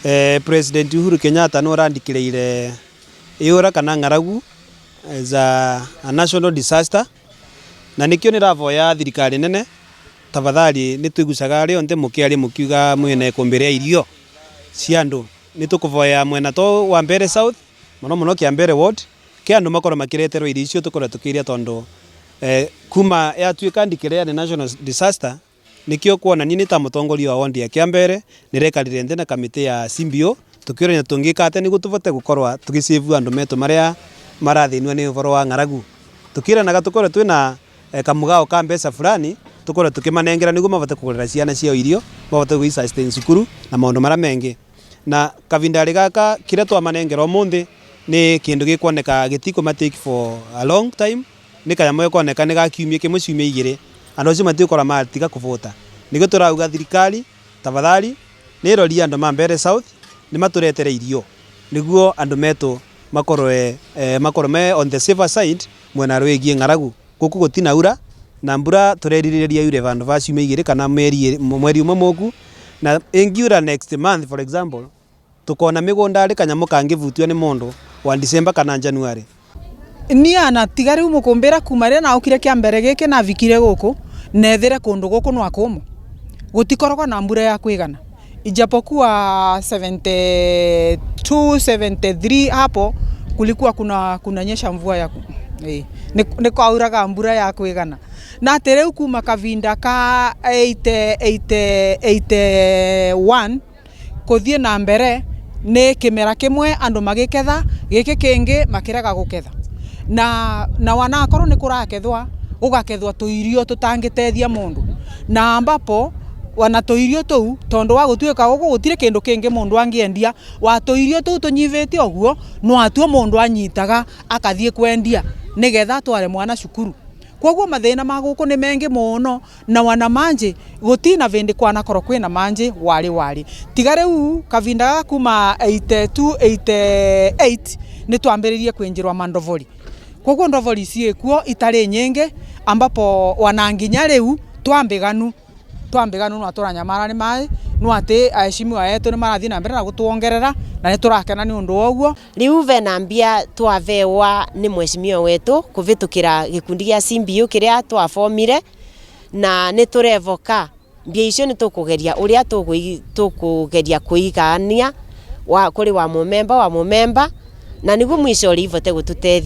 President Uhuru Kenyatta no randikireire iura kana ng'aragu as a national disaster, na nikio niravoya thirikari nene tafadhali nitwigucaga ri onte mukiari mukiuga mwene kumbiria irio cia andu nitukuvoya mwena to wa Mbere South muno Kiambere ward ki andu makoro makireterwo irio icio tukora tukiria tondu kuma yatuika ndikire ni national disaster nikio kuona ni ta mutongoria wa ward ya Kiambere nirekarire ndena kamite ya CBO tukiranya tungika ate ni gutuvote gukorwa tugisave andu metu maria marathinwa ni uvoro wa ng'aragu tukiranaga tukore twina kamugao ka mbeca fulani tukore tukimanengera niguo mavote kugurira ciana cio irio mavote gui sustain cukuru na maundu mara mengi na kavindari gaka kira twa manengera omundi ni kindu gikwoneka gitiko matake for a long time ni kanyamo gikwoneka ni gakiumie kimwe ciumie igire andu cio matikora matiga kuvota nigo turauga thirikari tafadhali ni rori andu ma Mbere South ni maturetere irio niguo andu metu makorwe me on the safer side mwena rwegie ng'aragu guku gutinaura na mbura tureririria yure vandu va ciumia igire kana mweri umwe muku na ingiura next month for example tukona migunda ari kanyamo kangivutio ni mundu wa December kana January ni ana tigari umukumbira kumare na ukire Kiambere gike na vikire guku nethere kundu guku no akumu gutikorogwa na mbura ya kwigana ijapokuwa 72 73 hapo kulikuwa kunanyesha mvua ya ni kwauraga mbura ya kwigana na tereu kuma kavinda ka 81 kuthie na mbere ni kimera kimwe andu magiketha giki kingi makiraga guketha na wanakorwo ni kurakethwa ugakethwa tuirio tutangitethia mundu na ambapo wanatoirio tou tondu wa gutuika guku gutire kindu kingi mundu angiendia watoirio tou tunyivite oguo no atuo mundu anyitaga akathie kwendia nigetha tware mwana cukuru koguo mathina maguku ni mengi muno na wana manje gutina vindi kwana koro kwina manje wali tigare u kavinda kuma 82 88 ni twambiririe kwinjirwa mandovoli koguo ndovoli ciekuo itari nyingi ambapo wananginya riu twambiganu no aturanya marani mai no ate aheshimiwa yetu ni marathi na mbere na gutuongerera na niturakena ni undu woguo riu vena mbia twavewa ni mheshimiwa wetu kuvitukira gikundi gia CBO kiria twafomire na niturevoka mbia icio nitukugeria uria tukugeria kuigania wa kuri wa mumemba na niguo mwisho rivote gututethia